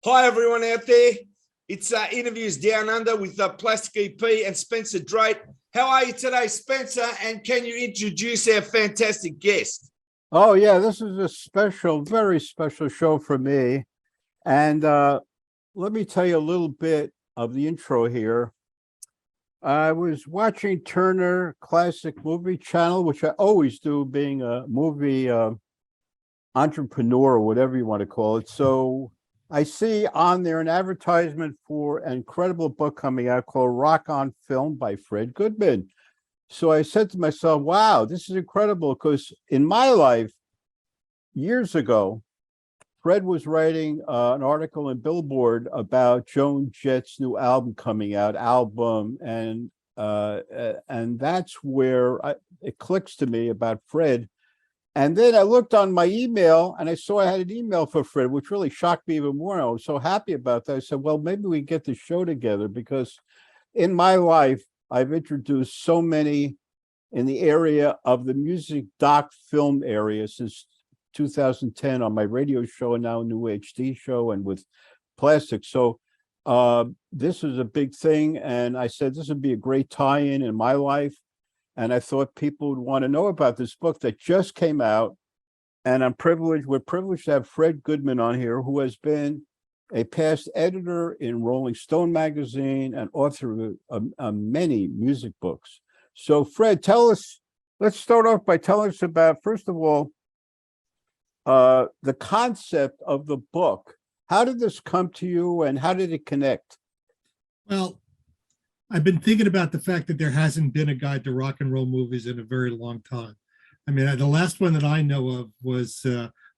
Hi, everyone out there. It's Interviews Down Under with Plastic EP and Spencer Drate. How are you today, Spencer? And can you introduce our fantastic guest? Oh, yeah, this is a special, very special show for me. And let me tell you a little bit of the intro here. I was watching Turner Classic Movie Channel, which I always do, being a movie entrepreneur or whatever you want to call it. So I see on there an advertisement for an incredible book coming out called Rock on Film by Fred Goodman. So I said to myself, wow, this is incredible, because in my life, years ago, Fred was writing an article in Billboard about Joan Jett's new album coming out, and that's where it clicks to me about Fred. And then I looked on my email and I saw I had an email for Fred, which really shocked me even more. I was so happy about that. I said, well, maybe we get the show together, because in my life, I've introduced so many in the area of the music doc film area since 2010 on my radio show and now New HD show and with Plastic. So this is a big thing. And I said, this would be a great tie-in in my life. And I thought people would want to know about this book that just came out. And we're privileged to have Fred Goodman on here, who has been a past editor in Rolling Stone magazine and author of many music books. So Fred, let's start off by telling us about, first of all, the concept of the book. How did this come to you and how did it connect? Well, I've been thinking about the fact that there hasn't been a guide to rock and roll movies in a very long time. I mean, the last one that I know of was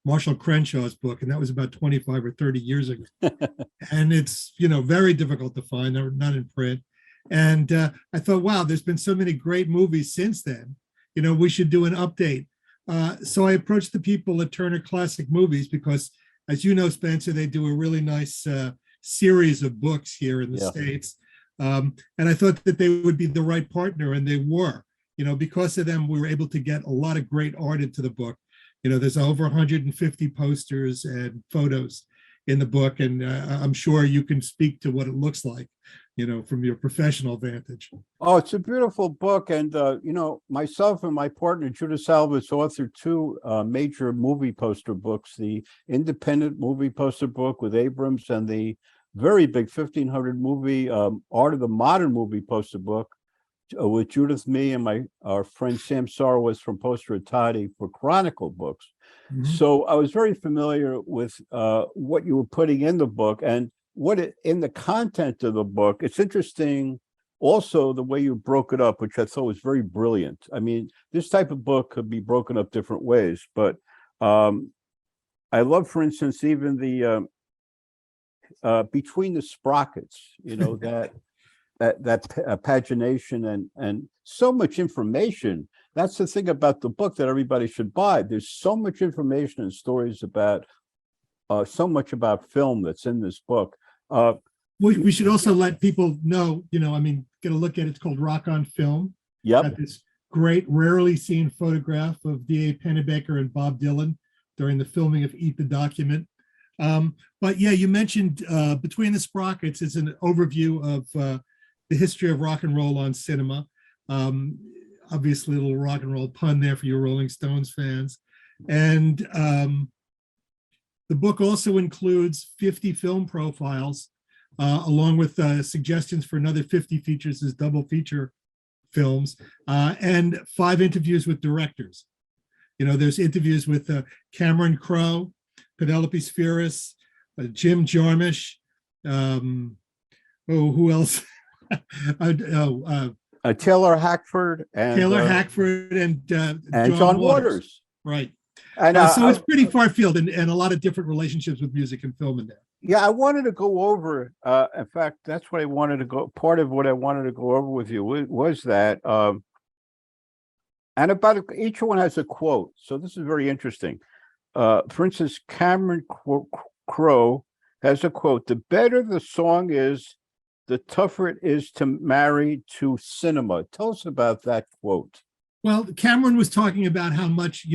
Marshall Crenshaw's book, and that was about 25 or 30 years ago. And it's, very difficult to find. They're not in print. And I thought, wow, there's been so many great movies since then. We should do an update. So I approached the people at Turner Classic Movies because, as you know, Spencer, they do a really nice series of books here in the States. And I thought that they would be the right partner, and they were. Because of them, we were able to get a lot of great art into the book. There's over 150 posters and photos in the book, and I'm sure you can speak to what it looks like, from your professional vantage. Oh, it's a beautiful book. And, myself and my partner, Judith Salvitz, authored two major movie poster books, the independent movie poster book with Abrams and the very big 1,500 movie Art of the Modern movie poster book with Judith, me, and our friend Sam Sarwitz from Poster Toddy for Chronicle books. Mm-hmm. So I was very familiar with what you were putting in the book and in the content of the book. It's interesting also the way you broke it up, which I thought was very brilliant. I mean, this type of book could be broken up different ways, but I love, for instance, even the between the sprockets, that pagination and so much information. That's the thing about the book that everybody should buy. There's so much information and stories about so much about film that's in this book. We should also let people know, get a look at it. It's called Rock on Film. Yep. Got this great, rarely seen photograph of D.A. Pennebaker and Bob Dylan during the filming of Eat the Document. But yeah, you mentioned Between the Sprockets is an overview of the history of rock and roll on cinema. Obviously, a little rock and roll pun there for your Rolling Stones fans. And the book also includes 50 film profiles, along with suggestions for another 50 features as double feature films, and 5 interviews with directors. There's interviews with Cameron Crowe, Penelope Spheris, Jim Jarmusch, who else? Taylor Hackford and John Waters. Right. And so it's pretty far field and a lot of different relationships with music and film in there. Yeah, I wanted to go over, in fact, that's what I wanted to go, part of what I wanted to go over with you was that, and about each one has a quote. So this is very interesting. For instance, Cameron Crowe has a quote: "The better the song is, the tougher it is to marry to cinema." Tell us about that quote. Well, Cameron was talking about how much,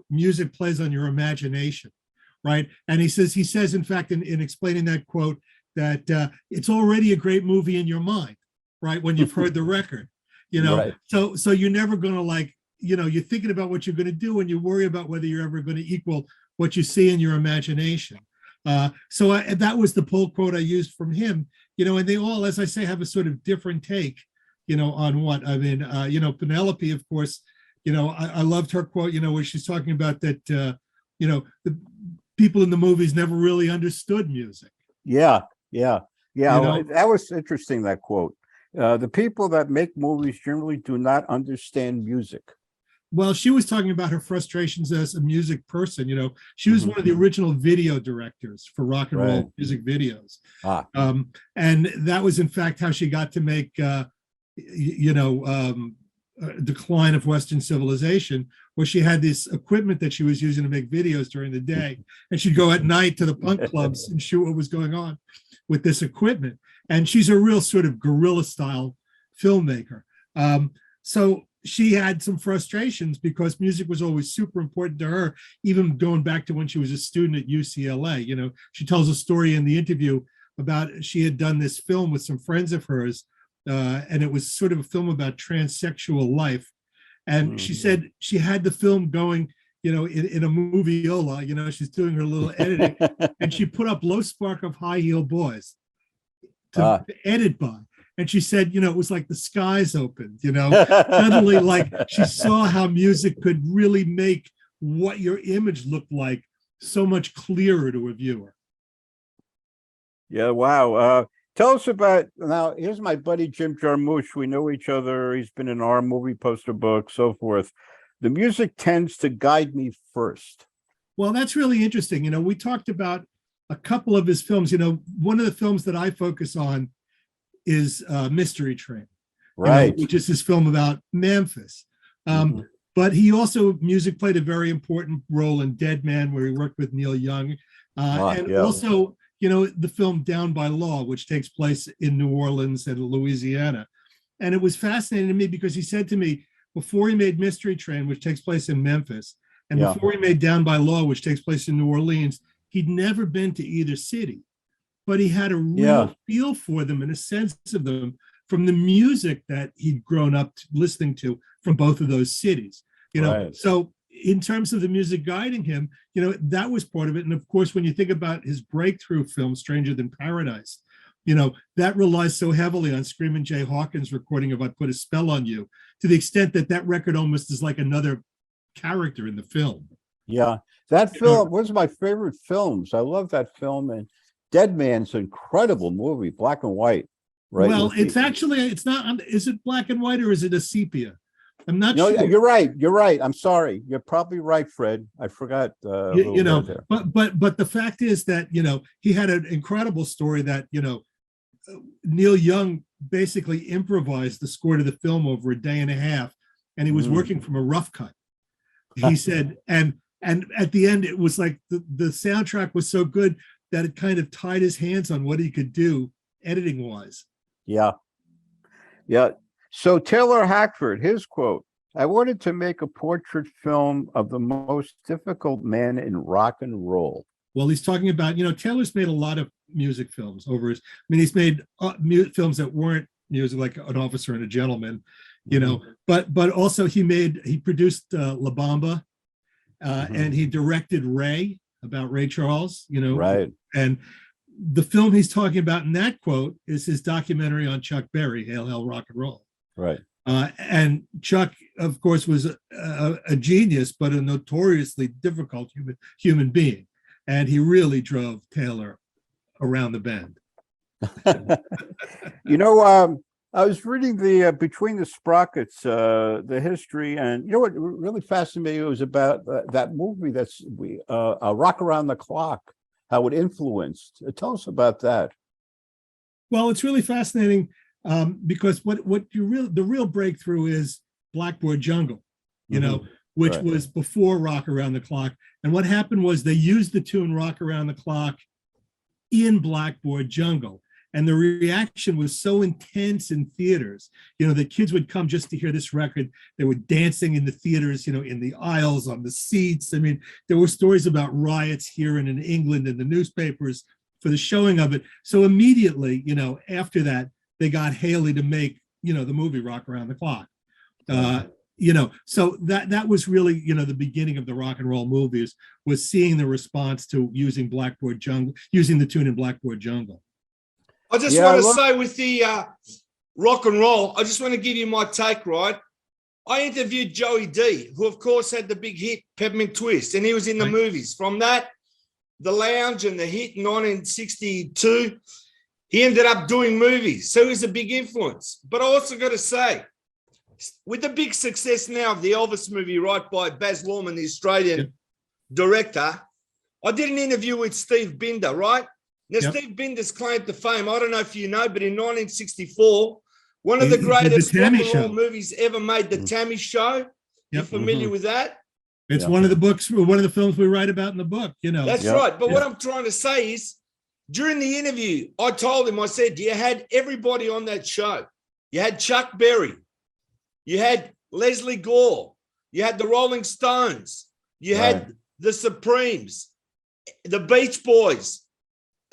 music plays on your imagination, right? And he says, in fact, in explaining that quote, that it's already a great movie in your mind, right? When you've heard the record, Right. so you're never going to like, you're thinking about what you're going to do and you worry about whether you're ever going to equal what you see in your imagination. That was the pull quote I used from him, and they all, as I say, have a sort of different take, on what, I mean, Penelope, of course, I loved her quote, where she's talking about that, the people in the movies never really understood music. Yeah. know? That was interesting, that quote. The people that make movies generally do not understand music. Well, she was talking about her frustrations as a music person. She was one of the original video directors for rock and roll music videos. And that was, in fact, how she got to make, Decline of Western Civilization, where she had this equipment that she was using to make videos during the day. And she'd go at night to the punk clubs and shoot what was going on with this equipment. And she's a real sort of guerrilla style filmmaker. So she had some frustrations because music was always super important to her, even going back to when she was a student at UCLA. She tells a story in the interview about she had done this film with some friends of hers, and it was sort of a film about transsexual life. And she said she had the film going, in a movieola, she's doing her little editing, and she put up Low Spark of High Heel Boys to edit by. And she said, it was like the skies opened, suddenly, like she saw how music could really make what your image looked like so much clearer to a viewer. Yeah, wow. Tell us about, now, here's my buddy Jim Jarmusch. We know each other. He's been in our movie poster book, so forth. The music tends to guide me first. Well, that's really interesting. We talked about a couple of his films. One of the films that I focus on is Mystery Train, right? Which is his film about Memphis. But he also, music played a very important role in Dead Man, where he worked with Neil Young. Also, the film Down by Law, which takes place in New Orleans and Louisiana. And it was fascinating to me because he said to me, before he made Mystery Train, which takes place in Memphis, and before he made Down by Law, which takes place in New Orleans, he'd never been to either city. But he had a real feel for them and a sense of them from the music that he'd grown up listening to from both of those cities. So in terms of the music guiding him, that was part of it. And of course, when you think about his breakthrough film, Stranger Than Paradise, that relies so heavily on Screamin' Jay Hawkins' recording of I Put a Spell on You, to the extent that that record almost is like another character in the film. Yeah, that film was my favorite films. I love that film. And Dead Man's an incredible movie, black and white, right? Well, it's not, is it black and white or is it a sepia? I'm not sure. You're right. I'm sorry. You're probably right, Fred. I forgot. But the fact is that, he had an incredible story that, Neil Young basically improvised the score to the film over a day and a half, and he was working from a rough cut. He said, and at the end, it was like the soundtrack was so good that it kind of tied his hands on what he could do editing wise. Yeah. So Taylor Hackford, his quote, "I wanted to make a portrait film of the most difficult man in rock and roll." Well, he's talking about, Taylor's made a lot of music films over his, he's made films that weren't music, like An Officer and a Gentleman, but also he produced La Bamba, and he directed Ray, about Ray Charles, Right. And the film he's talking about in that quote is his documentary on Chuck Berry, Hail, Hail, Rock and Roll. Right. And Chuck, of course, was a genius, but a notoriously difficult human being. And he really drove Taylor around the bend. I was reading the Between the Sprockets, the history, and what really fascinated me was about that movie that's Rock Around the Clock, how it influenced. Tell us about that. Well, it's really fascinating because the real breakthrough is Blackboard Jungle, which was before Rock Around the Clock. And what happened was they used the tune Rock Around the Clock in Blackboard Jungle. And the reaction was so intense in theaters. The kids would come just to hear this record. They were dancing in the theaters, in the aisles, on the seats. I mean, there were stories about riots here and in England in the newspapers for the showing of it. So immediately, after that, they got Haley to make, the movie Rock Around the Clock. So that was really, the beginning of the rock and roll movies, was seeing the response to using using the tune in Blackboard Jungle. I just want to say with the rock and roll, I just want to give you my take, right? I interviewed Joey D, who of course had the big hit Peppermint Twist, and he was in the movies. From that, The Lounge and the hit in 1962, he ended up doing movies. So he's a big influence. But I also got to say, with the big success now of the Elvis movie, right, by Baz Luhrmann, the Australian director, I did an interview with Steve Binder, right? Now, Steve Binder's claim to fame, I don't know if you know, but in 1964, one of the greatest rock and roll movies ever made, The Tammy Show. You familiar with that? It's one of the books, one of the films we write about in the book, That's right. But what I'm trying to say is, during the interview, I told him, I said, you had everybody on that show. You had Chuck Berry. You had Leslie Gore. You had the Rolling Stones. You had the Supremes, the Beach Boys.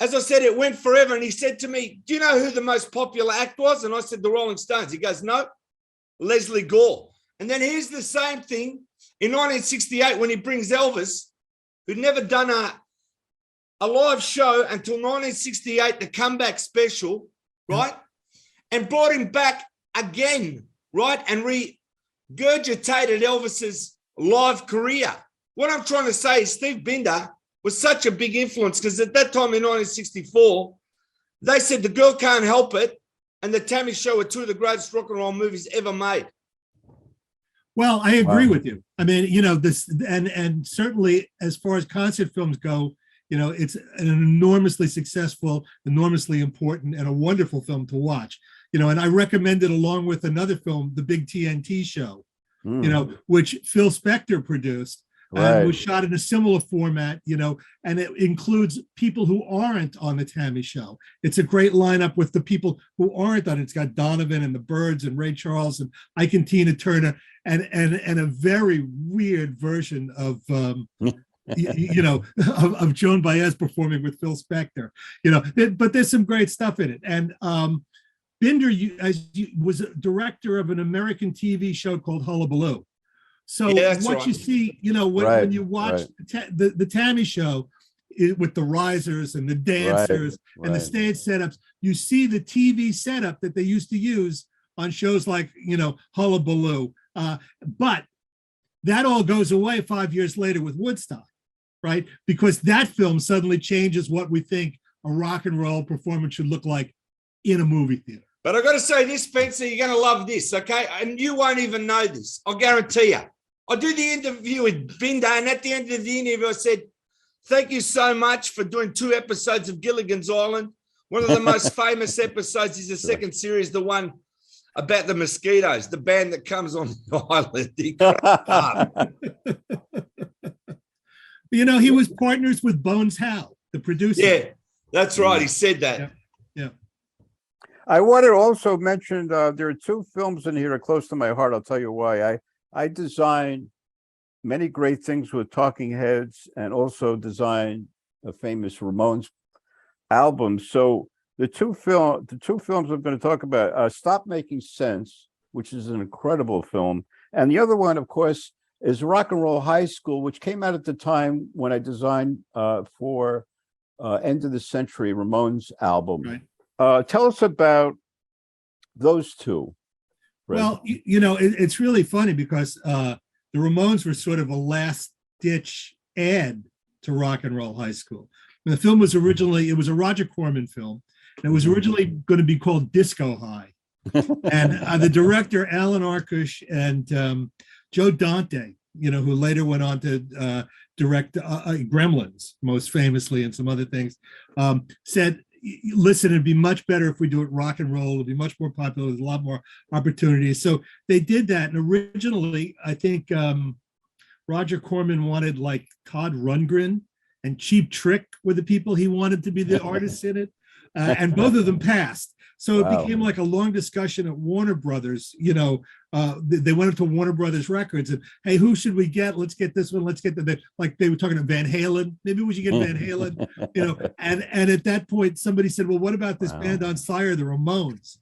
As I said, it went forever. And he said to me, do you know who the most popular act was? And I said, the Rolling Stones. He goes, no, Leslie Gore. And then here's the same thing in 1968 when he brings Elvis, who'd never done a live show until 1968, the comeback special, right? And brought him back again, right? And regurgitated Elvis's live career. What I'm trying to say is Steve Binder was such a big influence because at that time in 1964, they said The Girl Can't Help It and The Tammy Show were two of the greatest rock and roll movies ever made. Well, I agree with you. I mean, this, and certainly as far as concert films go, it's an enormously successful, enormously important, and a wonderful film to watch. And I recommend it along with another film, The Big TNT Show, which Phil Spector produced. And was shot in a similar format, and it includes people who aren't on the Tammy Show. It's a great lineup with the people who aren't on it. It's got Donovan and the Byrds and Ray Charles and Ike and Tina Turner and a very weird version of of Joan Baez performing with Phil Spector. But there's some great stuff in it. And Binder was a director of an American TV show called Hullabaloo. So what you see, when you watch the Tammy Show with the risers and the dancers and the stage setups, you see the TV setup that they used to use on shows like, Hullabaloo. But that all goes away 5 years later with Woodstock, right? Because that film suddenly changes what we think a rock and roll performance should look like in a movie theater. But I got to say this, Spencer, you're going to love this, okay? And you won't even know this. I'll guarantee you. I do the interview with Binder, and at the end of the interview, I said, thank you so much for doing 2 episodes of Gilligan's Island. One of the most famous episodes is the second series, the one about the mosquitoes, the band that comes on the island. He was partners with Bones Howe, the producer. Yeah, that's right. He said that. Yeah. I want to also mention there are 2 films in here that are close to my heart. I'll tell you why. I designed many great things with Talking Heads and also designed a famous Ramones album. So the two films I'm going to talk about, Stop Making Sense, which is an incredible film. And the other one, of course, is Rock and Roll High School, which came out at the time when I designed for End of the Century Ramones album. Right. Tell us about those 2. Well, it's really funny because the Ramones were sort of a last-ditch ad to Rock and Roll High School. And the film was originally, it was a Roger Corman film, and it was originally going to be called Disco High. And the director, Alan Arkush, and Joe Dante, who later went on to direct Gremlins, most famously, and some other things, said, listen, it'd be much better if we do it rock and roll. It'd be much more popular. There's a lot more opportunities. So they did that. And originally, I think Roger Corman wanted like Todd Rundgren and Cheap Trick were the people he wanted to be the artists in it. And both of them passed. So it became like a long discussion at Warner Brothers. They went up to Warner Brothers Records and, hey, who should we get? Let's get this one. Let's get the like they were talking about Van Halen. Maybe we should get Van Halen. And at that point, somebody said, well, what about this band on Sire, the Ramones?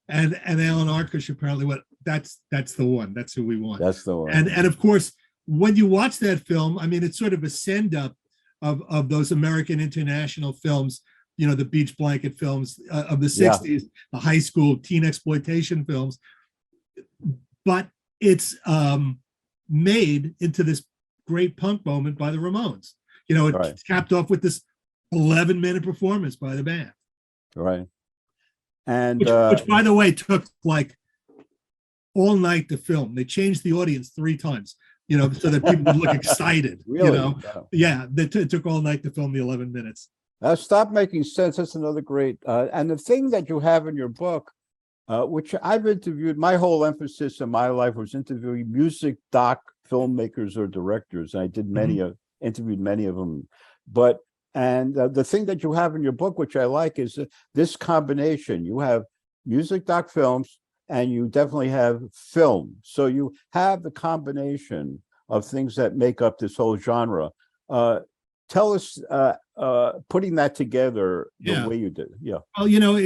And Alan Arkush apparently went, that's the one. That's who we want. That's the one. And of course, when you watch that film, I mean, it's sort of a send up of those American international films. The Beach Blanket films of the 60s, the high school teen exploitation films. But it's made into this great punk moment by the Ramones. It's capped off with this 11-minute performance by the band. Right. And which, by the way, took like all night to film. They changed the audience 3 times, so that people would look excited. Really? Yeah, it took all night to film the 11 minutes. Stop Making Sense. That's another great. And the thing that you have in your book, which I've interviewed, my whole emphasis in my life was interviewing music doc filmmakers or directors. And I did interviewed many of them. But the thing that you have in your book, which I like, is this combination. You have music doc films, and you definitely have film. So you have the combination of things that make up this whole genre. Tell us, putting that together the way you did. Yeah. Well,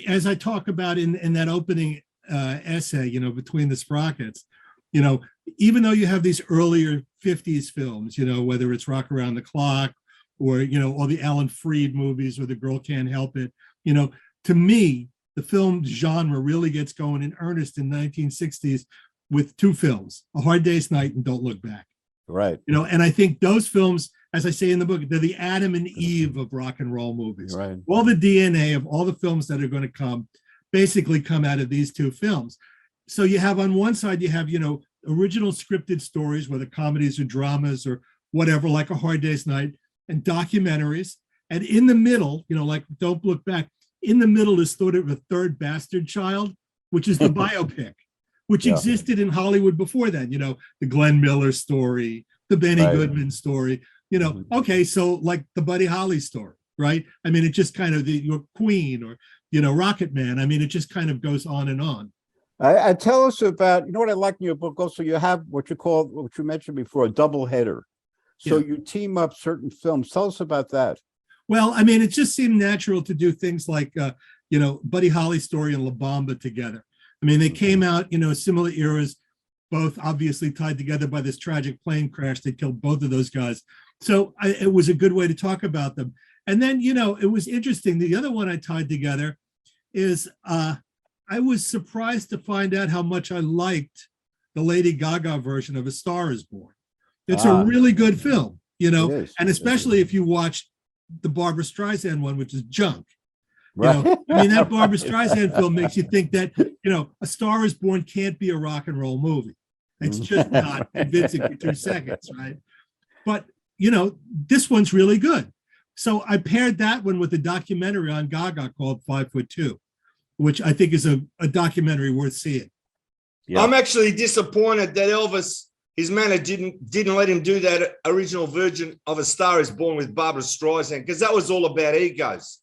as I talk about in that opening essay, Between the Sprockets, even though you have these earlier 50s films, whether it's Rock Around the Clock or, all the Alan Freed movies or The Girl Can't Help It, to me, the film genre really gets going in earnest in 1960s with 2 films, A Hard Day's Night and Don't Look Back. Right. And I think those films, as I say in the book, they're the Adam and Eve of rock and roll movies. Right. All the DNA of all the films that are going to come basically come out of these 2 films. So you have on one side, you have, original scripted stories, whether comedies or dramas or whatever, like A Hard Day's Night, and documentaries. And in the middle, like Don't Look Back, in the middle is sort of a third bastard child, which is the biopic, which existed in Hollywood before then, the Glenn Miller story, the Benny Goodman story, okay, so like the Buddy Holly story, right? I mean, it just kind of your Queen or, Rocket Man. I mean, it just kind of goes on and on. I tell us about, what I like in your book also, you have what you mentioned before, a double header. So you team up certain films. Tell us about that. Well, I mean, it just seemed natural to do things like, Buddy Holly story and La Bamba together. I mean, they came out, similar eras, both obviously tied together by this tragic plane crash that killed both of those guys. So it was a good way to talk about them. And then, it was interesting. The other one I tied together is I was surprised to find out how much I liked the Lady Gaga version of A Star Is Born. It's a really good film, and especially if you watch the Barbra Streisand one, which is junk. Right. I mean, that Barbra Streisand film makes you think that, A Star Is Born can't be a rock and roll movie. It's just not convincing for 2 seconds, right? But, this one's really good. So I paired that one with a documentary on Gaga called 5'2", which I think is a documentary worth seeing. Yeah. I'm actually disappointed that Elvis, his manager, didn't let him do that original version of A Star Is Born with Barbra Streisand, because that was all about egos.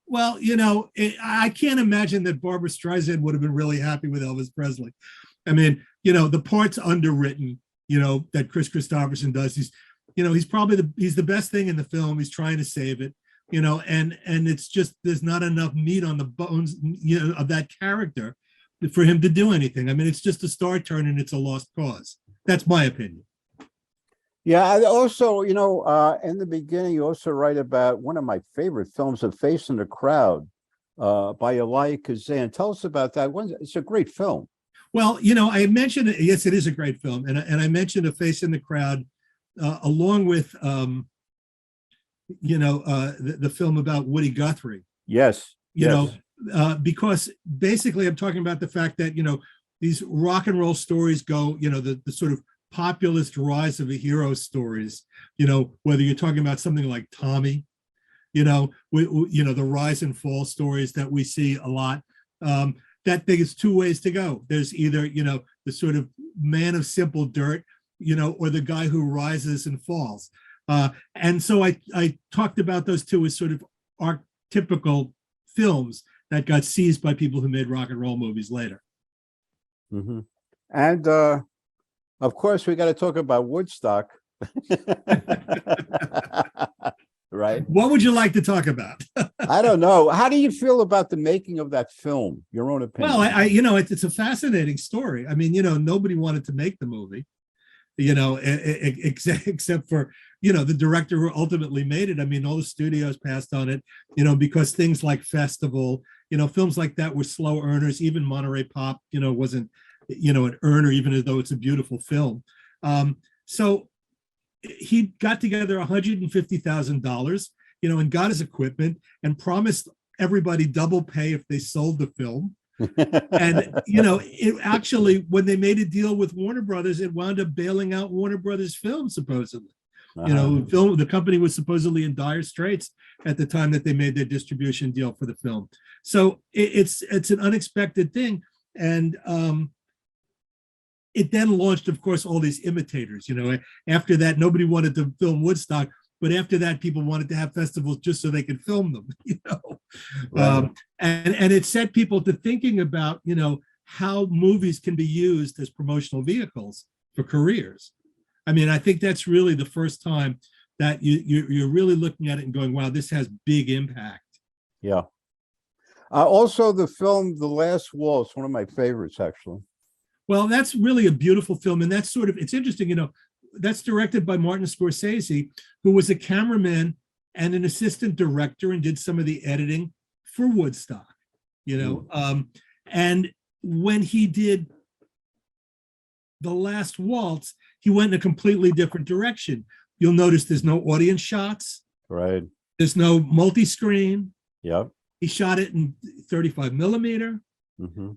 Well, I can't imagine that Barbra Streisand would have been really happy with Elvis Presley. I mean, the part's underwritten, that Chris Christopherson does. He's probably he's the best thing in the film. He's trying to save it, and it's just, there's not enough meat on the bones, of that character for him to do anything. I mean, it's just a star turn and it's a lost cause. That's my opinion. Yeah, I also, in the beginning, you also write about one of my favorite films, A Face in the Crowd, by Elia Kazan. Tell us about that one. It's a great film. Well, I mentioned it. Yes, it is a great film. And I mentioned A Face in the Crowd, along with, the film about Woody Guthrie. Yes. Because basically I'm talking about the fact that, these rock and roll stories go, the sort of populist rise of a hero stories, whether you're talking about something like Tommy, the rise and fall stories that we see a lot, that there's 2 ways to go. There's either, the sort of man of simple dirt, or the guy who rises and falls. And so I talked about those two as sort of archetypical films that got seized by people who made rock and roll movies later. Mm-hmm. And of course, we got to talk about Woodstock. Right? What would you like to talk about? I don't know. How do you feel about the making of that film? Your own opinion. Well, it's a fascinating story. I mean, nobody wanted to make the movie, except for, the director who ultimately made it. I mean, all the studios passed on it, because things like Festival, films like that were slow earners. Even Monterey Pop, wasn't, an earner, even though it's a beautiful film. So he got together $150,000, and got his equipment and promised everybody double pay if they sold the film. And, it actually, when they made a deal with Warner Brothers, it wound up bailing out Warner Brothers Film, supposedly. The company was supposedly in dire straits at the time that they made their distribution deal for the film. So it's an unexpected thing. And it then launched, of course, all these imitators. After that, nobody wanted to film Woodstock, but after that, people wanted to have festivals just so they could film them. Right. And it set people to thinking about, how movies can be used as promotional vehicles for careers. I mean, I think that's really the first time that you're really looking at it and going, wow, this has big impact. Yeah. Also, the film The Last Waltz, one of my favorites, actually. Well, that's really a beautiful film. And that's it's interesting, that's directed by Martin Scorsese, who was a cameraman and an assistant director and did some of the editing for Woodstock, and when he did The Last Waltz, he went in a completely different direction. You'll notice there's no audience shots. Right. There's no multi-screen. Yep. He shot it in 35 millimeter. Mm-hmm.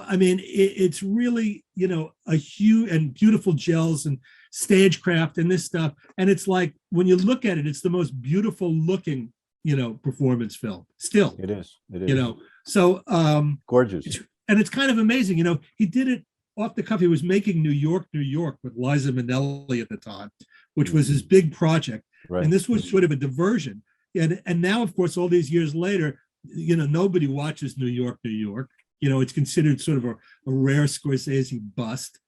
I mean, it's really, a huge and beautiful gels and stagecraft and this stuff. And it's like, when you look at it, it's the most beautiful looking, performance film still. It is. It is. So gorgeous. And it's kind of amazing. He did it off the cuff. He was making New York with Liza Minnelli at the time, which was his big project. Right. And this was sort of a diversion. And now, of course, all these years later, nobody watches New York. It's considered sort of a rare Scorsese bust,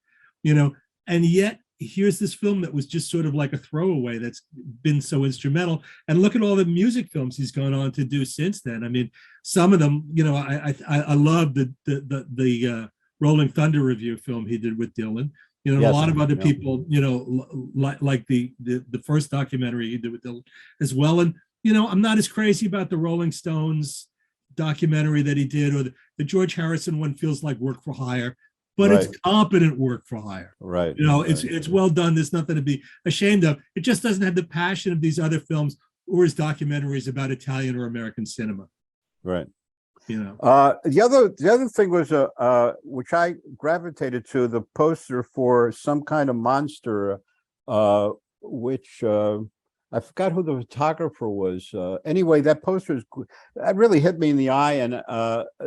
and yet here's this film that was just sort of like a throwaway that's been so instrumental. And look at all the music films he's gone on to do since then. I mean, some of them, I love the Rolling Thunder Review film he did with Dylan. Yes, a lot of other people, like the first documentary he did with Dylan as well. And I'm not as crazy about the Rolling Stones documentary that he did, or the George Harrison one feels like work for hire, but It's competent work for hire. Right. It's well done. There's nothing to be ashamed of. It just doesn't have the passion of these other films or his documentaries about Italian or American cinema. Right. The other thing was which I gravitated to, the poster for Some Kind of Monster, which I forgot who the photographer was. Anyway, that poster that really hit me in the eye. And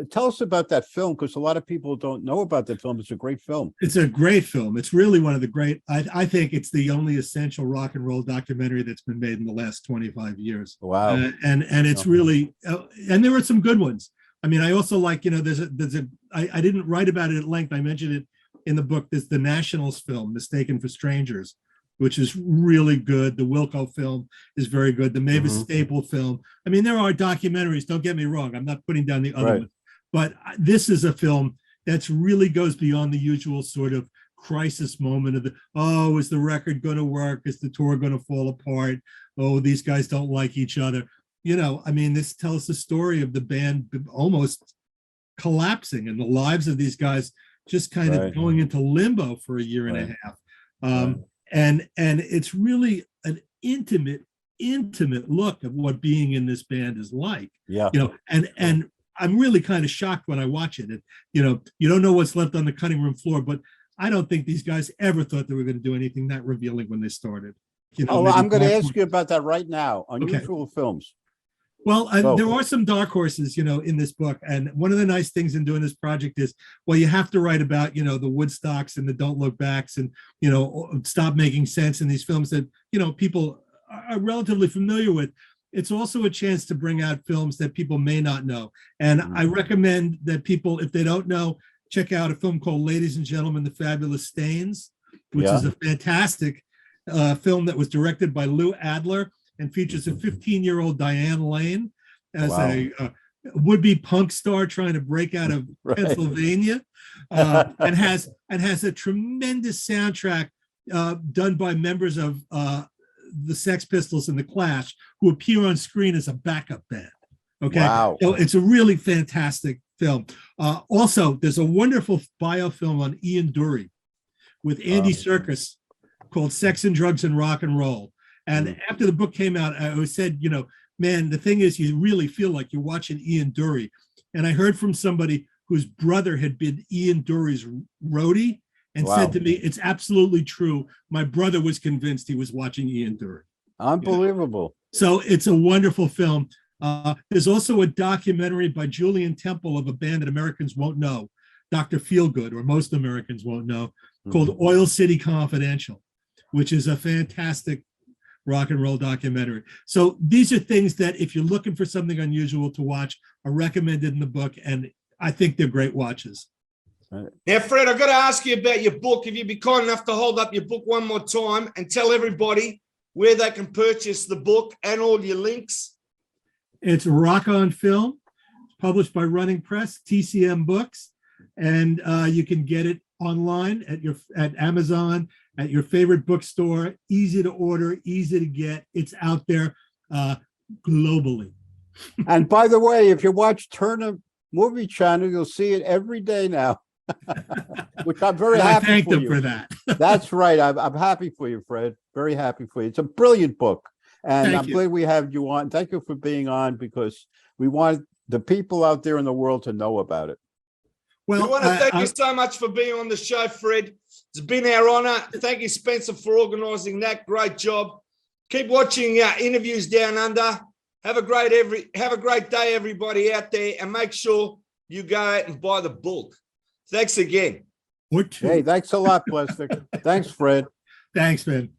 tell us about that film, because a lot of people don't know about that film. It's a great film. It's a great film. It's really one of the great. I think it's the only essential rock and roll documentary that's been made in the last 25 years. Wow. And it's really, and there were some good ones. I mean, I also like, I didn't write about it at length. I mentioned it in the book. There's the Nationals film, Mistaken for Strangers, which is really good. The Wilco film is very good. The Mavis Staple film. I mean, there are documentaries, don't get me wrong. I'm not putting down the other ones. But this is a film that really goes beyond the usual sort of crisis moment of is the record going to work? Is the tour going to fall apart? Oh, these guys don't like each other. I mean, this tells the story of the band almost collapsing and the lives of these guys just kind of going into limbo for a year and a half. And it's really an intimate look at what being in this band is like. Yeah. And I'm really kind of shocked when I watch it. You don't know what's left on the cutting room floor, but I don't think these guys ever thought they were going to do anything that revealing when they started. I'm going to ask you about that right now. Unusual films. Well, there are some dark horses, in this book. And one of the nice things in doing this project is, well, you have to write about, the Woodstocks and the Don't Look Backs and, Stop Making Sense in these films that, people are relatively familiar with, it's also a chance to bring out films that people may not know. And I recommend that people, if they don't know, check out a film called Ladies and Gentlemen, The Fabulous Stains, which is a fantastic film that was directed by Lou Adler and features a 15-year-old Diane Lane as a would-be punk star trying to break out of Pennsylvania, and has a tremendous soundtrack done by members of the Sex Pistols and the Clash, who appear on screen as a backup band. Okay, so it's a really fantastic film. Also, there's a wonderful biofilm on Ian Dury with Andy Serkis called Sex and Drugs and Rock and Roll. And after the book came out, I said, you know, man, the thing is, you really feel like you're watching Ian Dury. And I heard from somebody whose brother had been Ian Dury's roadie and said to me, it's absolutely true. My brother was convinced he was watching Ian Dury. Unbelievable. So it's a wonderful film. There's also a documentary by Julian Temple of a band that Americans won't know, Dr. Feelgood, or most Americans won't know, called Oil City Confidential, which is a fantastic rock and roll documentary. So these are things that, if you're looking for something unusual to watch, are recommended in the book, and I think they're great watches. Now, Fred, I've got to ask you about your book. If you'd be kind enough to hold up your book one more time and tell everybody where they can purchase the book and all your links. It's Rock on Film, published by Running Press, TCM Books, and you can get it online at Amazon, at your favorite bookstore. Easy to order, easy to get. It's out there globally. And by the way, if you watch Turner Movie Channel, you'll see it every day now, which I'm very happy thank for them you. for that. That's right. I'm happy for you, Fred. Very happy for you. It's a brilliant book. And I'm glad we have you on. Thank you for being on, because we want the people out there in the world to know about it. Well, we want to thank you so much for being on the show, Fred. It's been our honor. Thank you, Spencer, for organizing that. Great job. Keep watching Interviews Down Under. Have a great day, everybody out there, and make sure you go out and buy the book. Thanks again. Hey, thanks a lot, Plestic. Thanks, Fred. Thanks, man.